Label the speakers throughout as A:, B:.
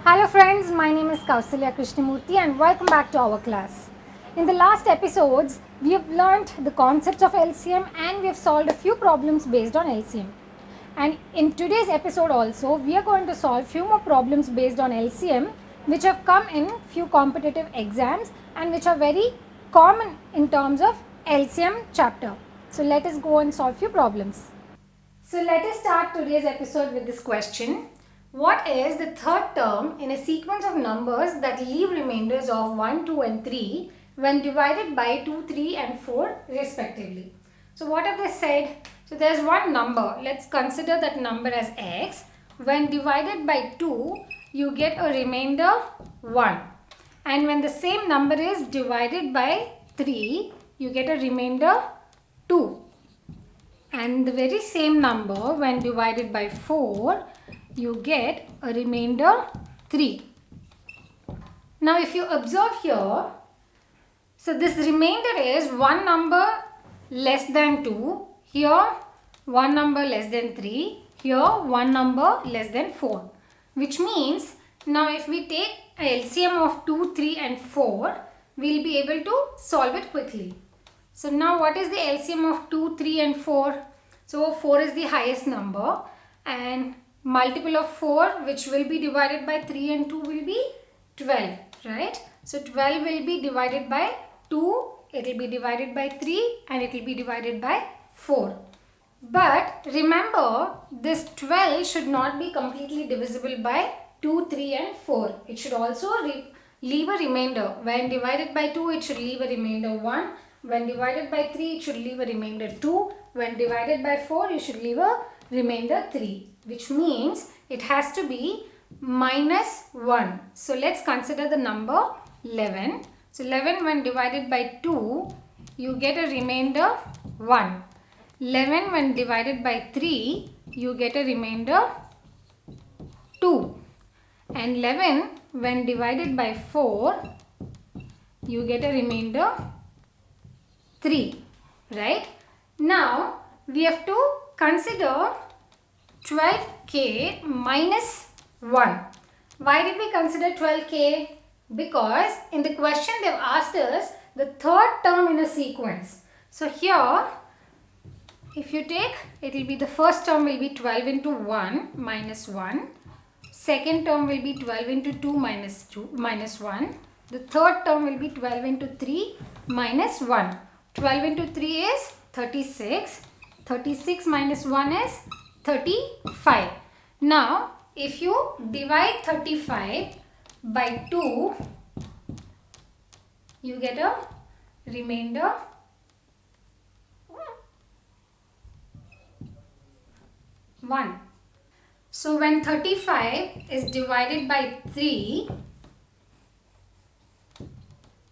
A: Hello friends, my name is Kausalya Krishnamurthy and welcome back to our class. In the last episodes, we have learnt the concepts of LCM and we have solved a few problems based on LCM. And in today's episode also, we are going to solve few more problems based on LCM which have come in few competitive exams and which are very common in terms of LCM chapter. So let us go and solve few problems. So let us start today's episode with this question. What is the third term in a sequence of numbers that leave remainders of 1, 2 and 3 when divided by 2, 3 and 4 respectively? So what have they said? So there is one number. Let's consider that number as x. When divided by 2, you get a remainder 1. And when the same number is divided by 3, you get a remainder 2. And the very same number when divided by 4, you get a remainder 3. Now if you observe here, so this remainder is one number less than 2, here one number less than 3, here one number less than 4. Which means now if we take a LCM of 2, 3 and 4, we will be able to solve it quickly. So now what is the LCM of 2, 3 and 4? So 4 is the highest number and multiple of 4 which will be divided by 3 and 2 will be 12, right? So 12 will be divided by 2, it will be divided by 3 and it will be divided by 4. But remember, this 12 should not be completely divisible by 2, 3 and 4. It should also leave a remainder. When divided by 2, it should leave a remainder 1. When divided by 3, it should leave a remainder 2. When divided by 4, you should leave a remainder 3. Which means it has to be minus 1. So let's consider the number 11. So 11 when divided by 2, you get a remainder 1. 11 when divided by 3, you get a remainder 2. And 11 when divided by 4, you get a remainder 3. Right? Now we have to consider 12k minus 1. Why did we consider 12k? Because in the question they have asked us the third term in a sequence. So here, if you take, it will be the first term will be 12 into 1 minus 1. Second term will be 12 into 2 minus 1. The third term will be 12 into 3 minus 1. 12 into 3 is 36. 36 minus 1 is 35. Now, if you divide 35 by 2, you get a remainder 1. So, when 35 is divided by 3,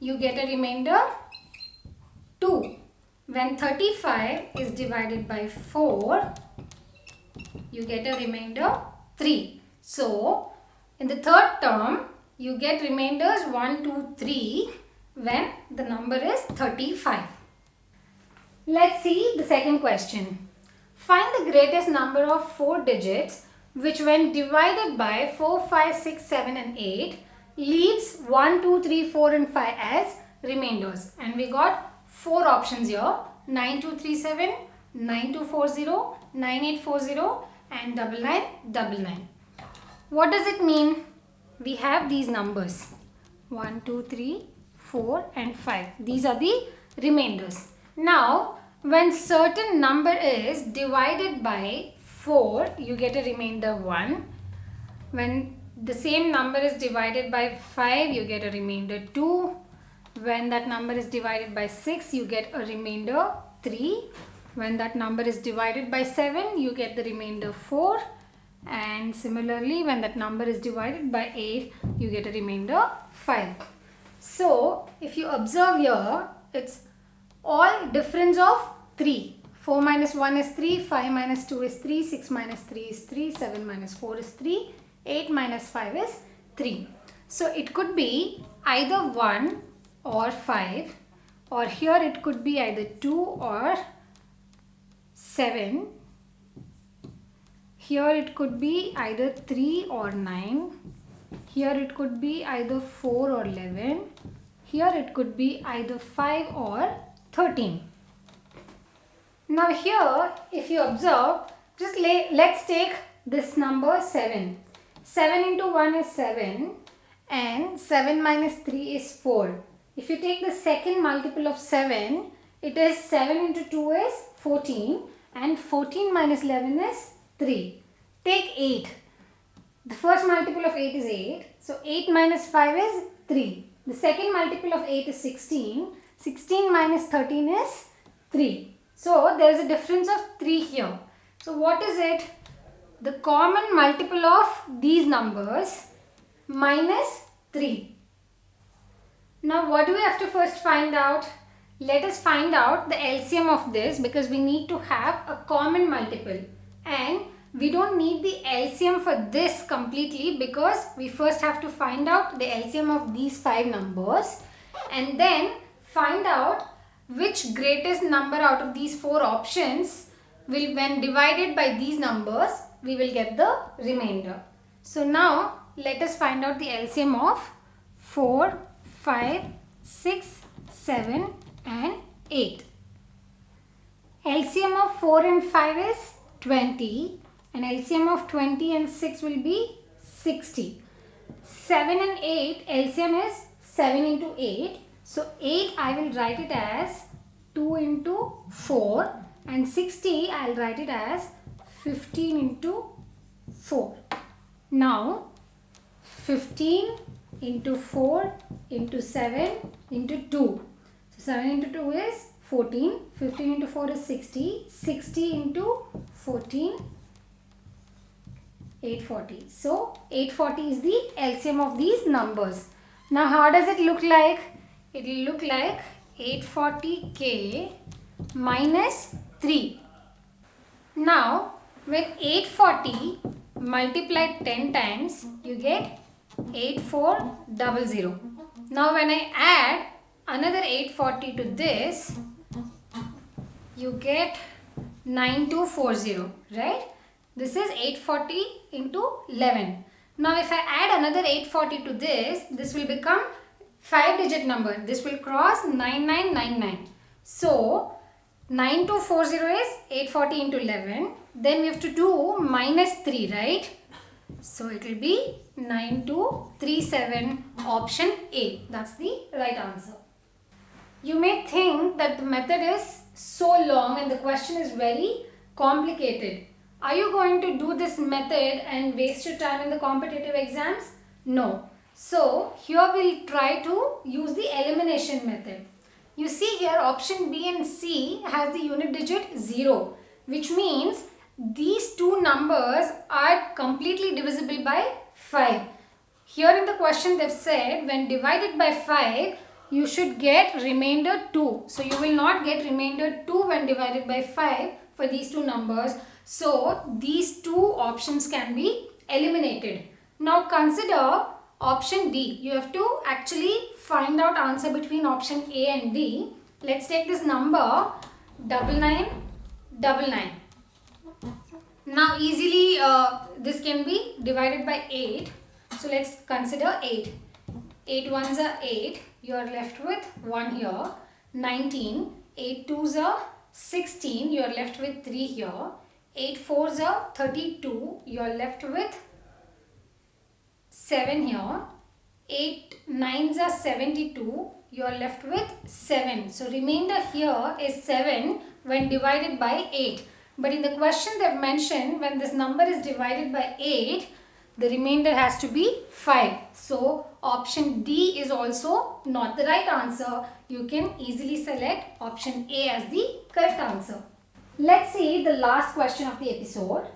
A: you get a remainder 2. When 35 is divided by 4, you get a remainder 3. So, in the third term, you get remainders 1, 2, 3 when the number is 35. Let's see the second question. Find the greatest number of 4 digits which when divided by 4, 5, 6, 7 and 8 leaves 1, 2, 3, 4 and 5 as remainders. And we got 4 options here: 9237, 9240, 9840 and 9999. What does it mean? We have these numbers 1, 2, 3, 4 and 5. These are the remainders. Now, when certain number is divided by 4, you get a remainder 1. When the same number is divided by 5, you get a remainder 2. When that number is divided by 6, you get a remainder 3. When that number is divided by 7, you get the remainder 4. And similarly, when that number is divided by 8, you get a remainder 5. So, if you observe here, it's all difference of 3. 4 minus 1 is 3, 5 minus 2 is 3, 6 minus 3 is 3, 7 minus 4 is 3, 8 minus 5 is 3. So, it could be either 1 or 5, or here it could be either 2 or 7. Here it could be either 3 or 9. Here it could be either 4 or 11. Here it could be either 5 or 13. Now here, if you observe, just let's take this number 7. 7 into 1 is 7 and 7 minus 3 is 4. If you take the second multiple of 7, it is 7 into 2 is 14 and 14 minus 11 is 3. Take 8. The first multiple of 8 is 8. So 8 minus 5 is 3. The second multiple of 8 is 16. 16 minus 13 is 3. So there is a difference of 3 here. So what is it? The common multiple of these numbers minus 3. Now what do we have to first find out? Let us find out the LCM of this, because we need to have a common multiple, and we don't need the LCM for this completely, because we first have to find out the LCM of these 5 numbers and then find out which greatest number out of these 4 options will, when divided by these numbers, we will get the remainder. So now let us find out the LCM of 4, 5, 6, 7 and 8. LCM of 4 and 5 is 20 and LCM of 20 and 6 will be 60. 7 and 8, LCM is 7 into 8. So 8 I will write it as 2 into 4 and 60 I will write it as 15 into 4. Now 15 into 4 into 7 into 2. So 7 into 2 is 14. 15 into 4 is 60. 60 into 14, 840. So 840 is the LCM of these numbers. Now how does it look like? It will look like 840k minus 3. Now when 840 multiplied 10 times, you get 8400. Now when I add another 840 to this, you get 9240, right? This is 840 into 11. Now if I add another 840 to this will become 5-digit number. This will cross 9999. So 9240 is 840 into 11. Then we have to do minus 3, right? So it will be 9237, option A. That's the right answer. You may think that the method is so long and the question is very complicated. Are you going to do this method and waste your time in the competitive exams? No. So here we'll try to use the elimination method. You see here option B and C has the unit digit 0, which means these two numbers are completely divisible by 5. Here in the question they've said when divided by 5, you should get remainder 2. So you will not get remainder 2 when divided by 5 for these two numbers. So these two options can be eliminated. Now consider option D. You have to actually find out answer between option A and D. Let's take this number 9999. Now easily this can be divided by 8. So let's consider 8. 8 ones are 8. You are left with 1 here. 19. 8 twos are 16. You are left with 3 here. 8 fours are 32. You are left with 7 here. 8 nines are 72. You are left with 7. So remainder here is 7 when divided by 8. But in the question they have mentioned when this number is divided by 8, the remainder has to be 5. So option D is also not the right answer. You can easily select option A as the correct answer. Let's see the last question of the episode.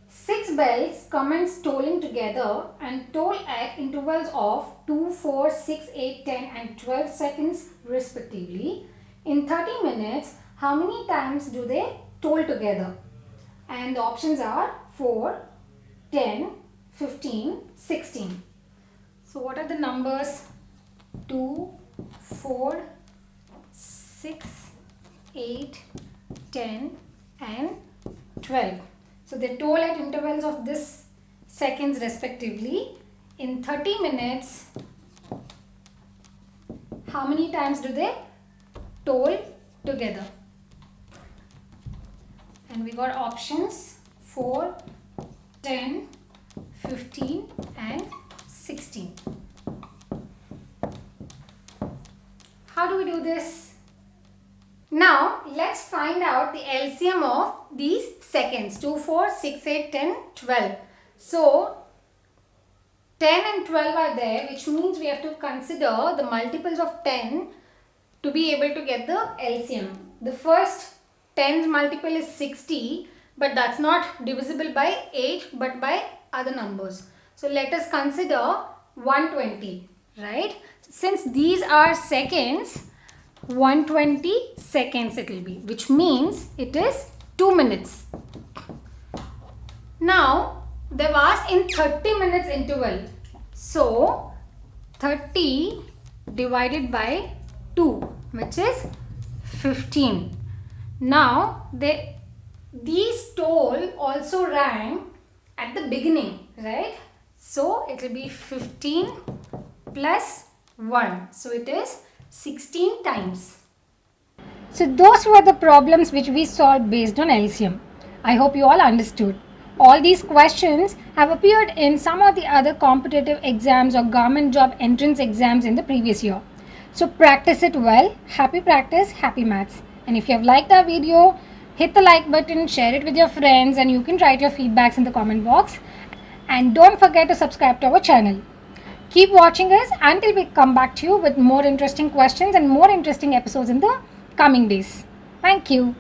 A: 6 bells commence tolling together and toll at intervals of 2, 4, 6, 8, 10 and 12 seconds respectively. In 30 minutes, how many times do they toll together? And the options are 4, 10, 15, 16. So what are the numbers? 2, 4, 6, 8, 10 and 12. So they toll at intervals of this seconds respectively. in 30 minutes, how many times do they toll together? And we got options 4, 10, 15 and 16. How do we do this? Now let's find out the LCM of these seconds. 2, 4, 6, 8, 10, 12. So 10 and 12 are there, which means we have to consider the multiples of 10 to be able to get the LCM. The first 10's multiple is 60, but that's not divisible by 8 but by other numbers. So let us consider 120, right? Since these are seconds, 120 seconds it will be, which means it is 2 minutes. Now they've asked in 30 minutes interval. So 30 divided by 2, which is 15. Now these toll also rang at the beginning, right? So it will be 15 plus 1. So it is 16 times. So those were the problems which we solved based on LCM. I hope you all understood. All these questions have appeared in some of the other competitive exams or government job entrance exams in the previous year. So practice it well. Happy practice, happy maths. And if you have liked our video, hit the like button, share it with your friends, and you can write your feedbacks in the comment box. And don't forget to subscribe to our channel. Keep watching us until we come back to you with more interesting questions and more interesting episodes in the coming days. Thank you.